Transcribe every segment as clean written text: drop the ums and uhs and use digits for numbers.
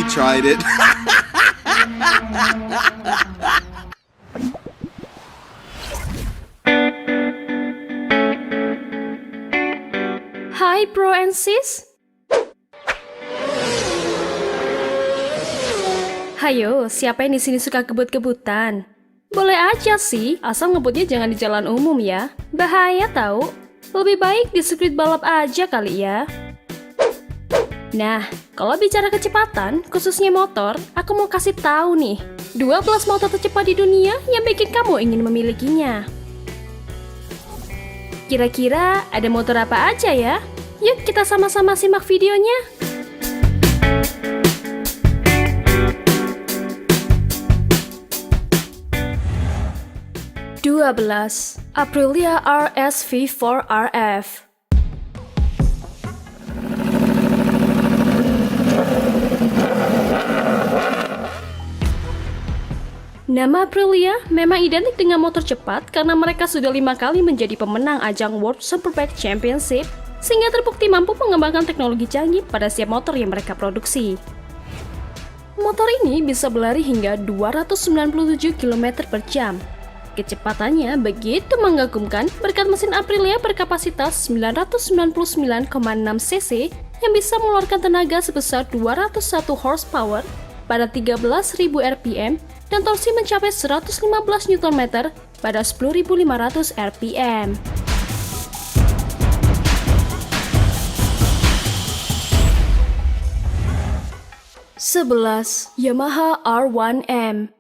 tried it. Hai bro and sis. Hayo, siapa yang di sini suka kebut-kebutan? Boleh aja sih, asal ngebutnya jangan di jalan umum ya. Bahaya tahu. Lebih baik di sirkuit balap aja kali ya. Nah, kalau bicara kecepatan, khususnya motor, aku mau kasih tahu nih, 12 motor tercepat di dunia yang bikin kamu ingin memilikinya. Kira-kira ada motor apa aja ya? Yuk kita sama-sama simak videonya. 12. Aprilia RS V4 RF. Nama Aprilia memang identik dengan motor cepat karena mereka sudah 5 kali menjadi pemenang ajang World Superbike Championship, sehingga terbukti mampu mengembangkan teknologi canggih pada setiap motor yang mereka produksi. Motor ini bisa berlari hingga 297 km per jam. Kecepatannya begitu mengagumkan berkat mesin Aprilia berkapasitas 999,6 cc yang bisa mengeluarkan tenaga sebesar 201 horsepower pada 13.000 rpm dan torsi mencapai 115 Nm pada 10.500 rpm. Sebelas, Yamaha R1M.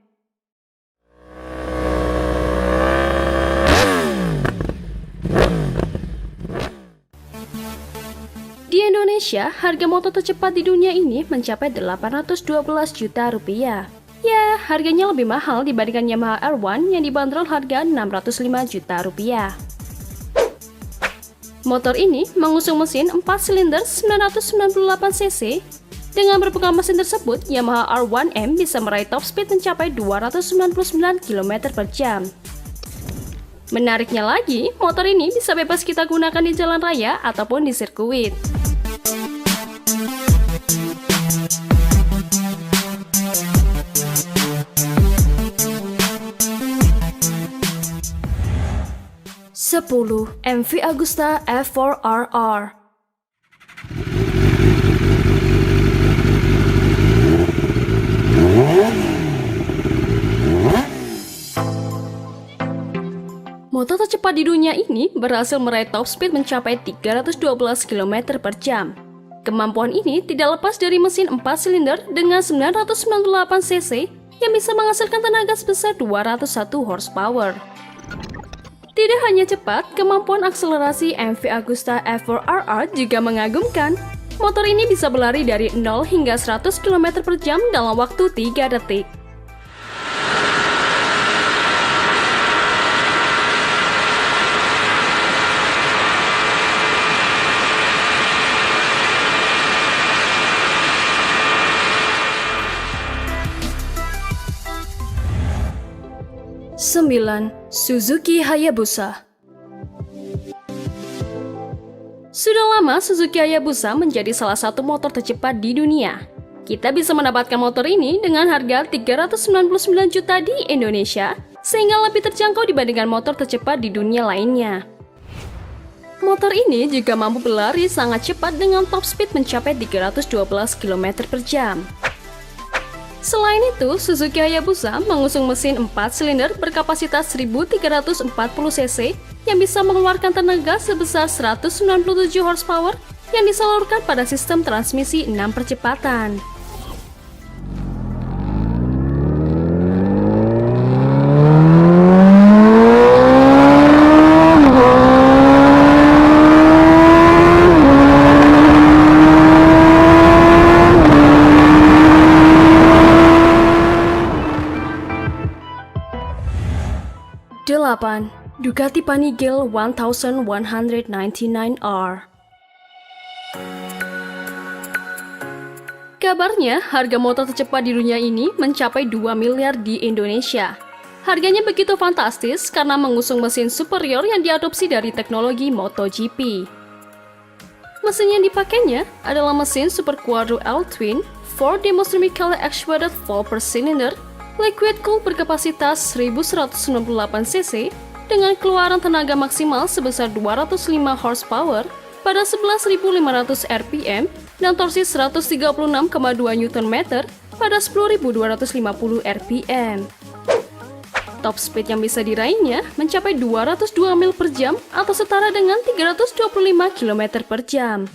Di Indonesia, harga motor tercepat di dunia ini mencapai 812 juta rupiah. Ya, harganya lebih mahal dibandingkan Yamaha R1 yang dibanderol harga 605 juta rupiah. Motor ini mengusung mesin 4 silinder 998 cc. Dengan berbekal mesin tersebut, Yamaha R1M bisa meraih top speed mencapai 299 km per jam. Menariknya lagi, motor ini bisa bebas kita gunakan di jalan raya ataupun di sirkuit. Sepuluh, MV Agusta F4RR. Motor tercepat di dunia ini berhasil meraih top speed mencapai 312 km per jam. Kemampuan ini tidak lepas dari mesin 4 silinder dengan 998 cc yang bisa menghasilkan tenaga sebesar 201 horsepower. Tidak hanya cepat, kemampuan akselerasi MV Agusta F4RR juga mengagumkan. Motor ini bisa berlari dari 0 hingga 100 km per jam dalam waktu 3 detik. Sembilan, Suzuki Hayabusa. Sudah lama Suzuki Hayabusa menjadi salah satu motor tercepat di dunia. Kita bisa mendapatkan motor ini dengan harga 399 juta di Indonesia, sehingga lebih terjangkau dibandingkan motor tercepat di dunia lainnya. Motor ini juga mampu berlari sangat cepat dengan top speed mencapai 312 km per jam. Selain itu, Suzuki Hayabusa mengusung mesin 4 silinder berkapasitas 1340 cc yang bisa mengeluarkan tenaga sebesar 197 horsepower yang disalurkan pada sistem transmisi 6 percepatan. Delapan, Ducati Panigale 1199R. Kabarnya, harga motor tercepat di dunia ini mencapai 2 miliar di Indonesia. Harganya begitu fantastis karena mengusung mesin superior yang diadopsi dari teknologi MotoGP. Mesin yang dipakainya adalah mesin Super Quattro L-Twin 4 thermodynamically actuated valve per cylinder, liquid cooled berkapasitas 1198 cc dengan keluaran tenaga maksimal sebesar 205 horsepower pada 11.500 rpm dan torsi 136,2 Nm pada 10.250 rpm. Top speed yang bisa diraihnya mencapai 202 mil per jam atau setara dengan 325 km per jam.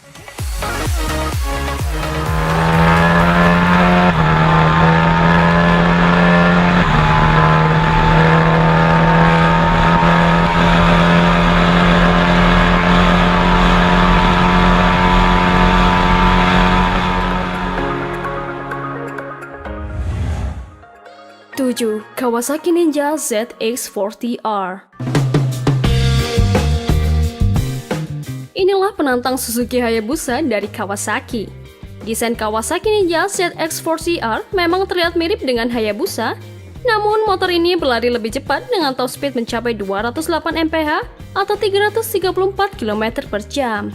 Kawasaki Ninja ZX40R. Inilah penantang Suzuki Hayabusa dari Kawasaki. Desain Kawasaki Ninja ZX40R memang terlihat mirip dengan Hayabusa, namun motor ini berlari lebih cepat dengan top speed mencapai 208 mph atau 334 km per jam.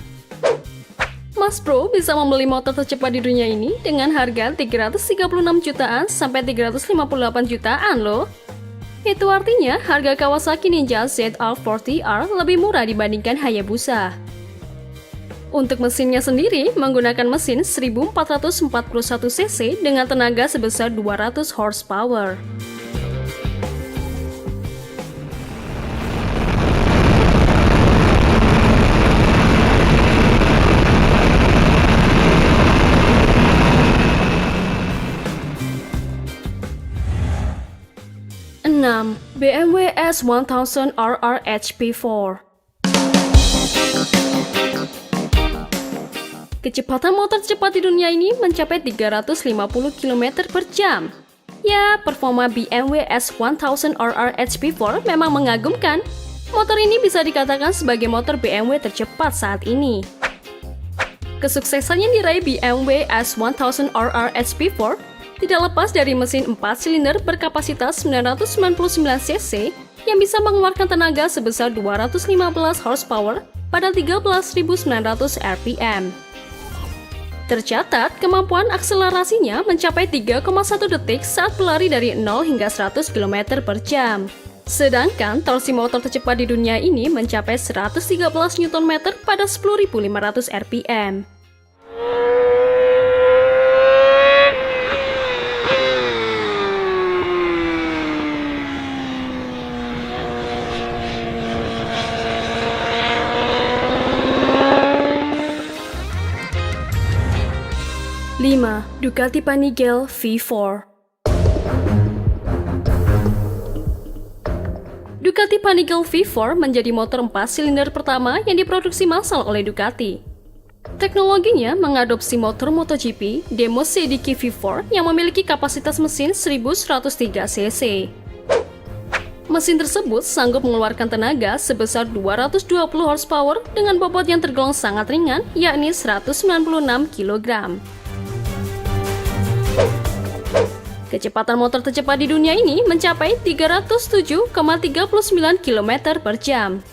Mas Bro bisa membeli motor tercepat di dunia ini dengan harga 336 jutaan sampai 358 jutaan loh. Itu artinya harga Kawasaki Ninja ZR40R lebih murah dibandingkan Hayabusa. Untuk mesinnya sendiri menggunakan mesin 1441 cc dengan tenaga sebesar 200 horsepower. BMW S1000 RR HP4. Kecepatan motor tercepat di dunia ini mencapai 350 km per jam. Ya, performa BMW S1000 RR HP4 memang mengagumkan. Motor ini bisa dikatakan sebagai motor BMW tercepat saat ini. Kesuksesan yang diraih BMW S1000 RR HP4 tidak lepas dari mesin 4 silinder berkapasitas 999 cc yang bisa mengeluarkan tenaga sebesar 215 horsepower pada 13.900 rpm. Tercatat, kemampuan akselerasinya mencapai 3,1 detik saat berlari dari 0 hingga 100 km per jam. Sedangkan torsi motor tercepat di dunia ini mencapai 113 Nm pada 10.500 rpm. Ducati Panigale V4. Ducati Panigale V4 menjadi motor 4 silinder pertama yang diproduksi massal oleh Ducati. Teknologinya mengadopsi motor MotoGP Demo CDK V4 yang memiliki kapasitas mesin 1103 cc. Mesin tersebut sanggup mengeluarkan tenaga sebesar 220 horsepower dengan bobot yang tergolong sangat ringan, yakni 196 kg. Kecepatan motor tercepat di dunia ini mencapai 307,39 km per jam.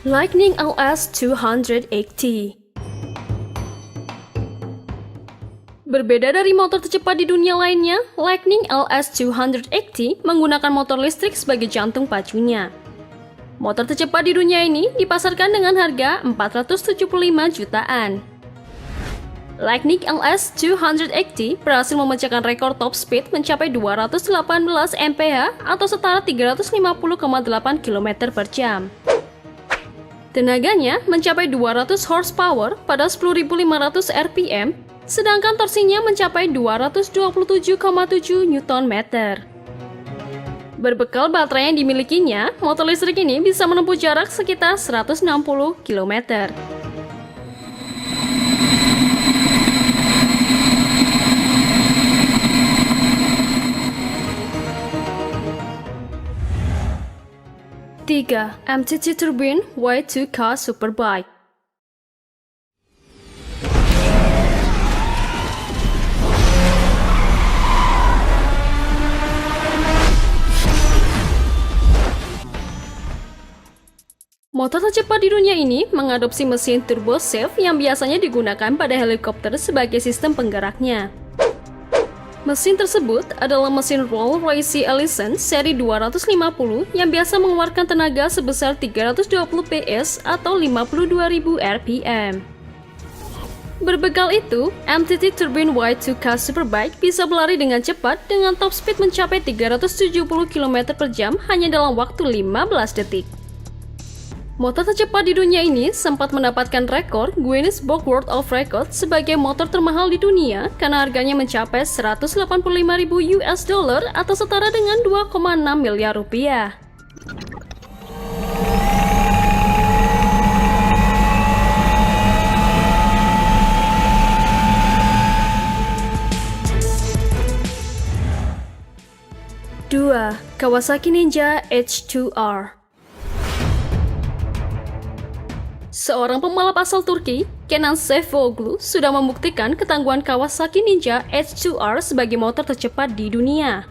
Lightning LS 280. Berbeda dari motor tercepat di dunia lainnya, Lightning LS 280 menggunakan motor listrik sebagai jantung pacunya. Motor tercepat di dunia ini dipasarkan dengan harga 475 jutaan. Lightning LS 280 berhasil memecahkan rekor top speed mencapai 218 mph atau setara 350,8 km per jam. Tenaganya mencapai 200 horsepower pada 10.500 rpm, sedangkan torsinya mencapai 227,7 Nm. Berbekal baterai yang dimilikinya, motor listrik ini bisa menempuh jarak sekitar 160 km. MTT Turbine Y2K Superbike. Motor tercepat di dunia ini mengadopsi mesin turboshaft yang biasanya digunakan pada helikopter sebagai sistem penggeraknya. Mesin tersebut adalah mesin Rolls-Royce Allison seri 250 yang biasa mengeluarkan tenaga sebesar 320 PS atau 52.000 RPM. Berbekal itu, MTT Turbine Y2K Superbike bisa berlari dengan cepat dengan top speed mencapai 370 km per jam hanya dalam waktu 15 detik. Motor tercepat di dunia ini sempat mendapatkan rekor Guinness Book World of Records sebagai motor termahal di dunia karena harganya mencapai 185.000 US dollar atau setara dengan 2,6 miliar rupiah. Dua, Kawasaki Ninja H2R. Seorang pembalap asal Turki, Kenan Sefoglu, sudah membuktikan ketangguhan Kawasaki Ninja H2R sebagai motor tercepat di dunia.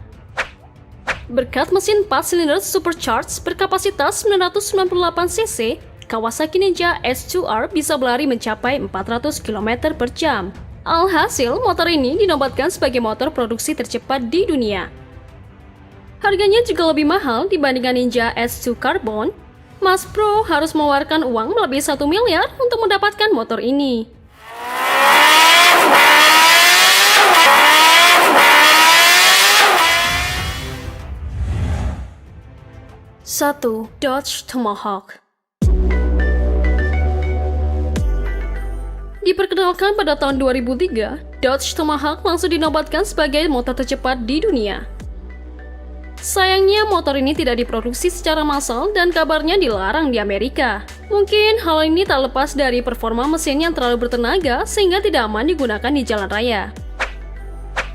Berkat mesin 4 silinder supercharged berkapasitas 998 cc, Kawasaki Ninja H2R bisa berlari mencapai 400 km per jam. Alhasil, motor ini dinobatkan sebagai motor produksi tercepat di dunia. Harganya juga lebih mahal dibandingkan Ninja H2 Carbon. Mas Pro harus mengeluarkan uang melebihi 1 miliar untuk mendapatkan motor ini. Satu, Dodge Tomahawk. Diperkenalkan pada tahun 2003, Dodge Tomahawk langsung dinobatkan sebagai motor tercepat di dunia. Sayangnya motor ini tidak diproduksi secara massal dan kabarnya dilarang di Amerika. Mungkin hal ini tak lepas dari performa mesin yang terlalu bertenaga sehingga tidak aman digunakan di jalan raya.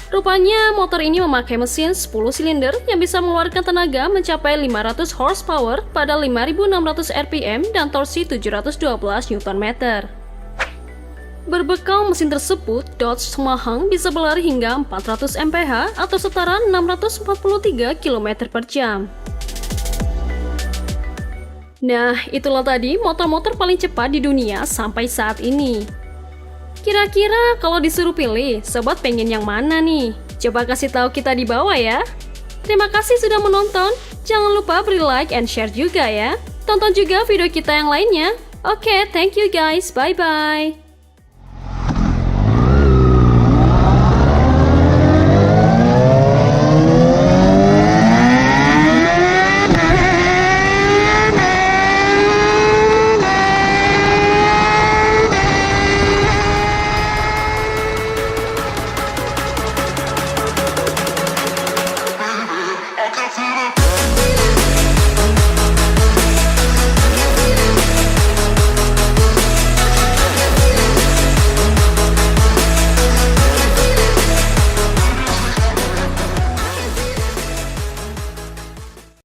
Rupanya motor ini memakai mesin 10 silinder yang bisa mengeluarkan tenaga mencapai 500 horsepower pada 5.600 RPM dan torsi 712 Nm. Berbekal mesin tersebut, Dodge Tomahawk bisa berlari hingga 400 mph atau setara 643 km per jam. Nah, itulah tadi motor-motor paling cepat di dunia sampai saat ini. Kira-kira kalau disuruh pilih, sobat pengen yang mana nih? Coba kasih tahu kita di bawah ya. Terima kasih sudah menonton. Jangan lupa beri like and share juga ya. Tonton juga video kita yang lainnya. Oke, thank you guys. Bye-bye.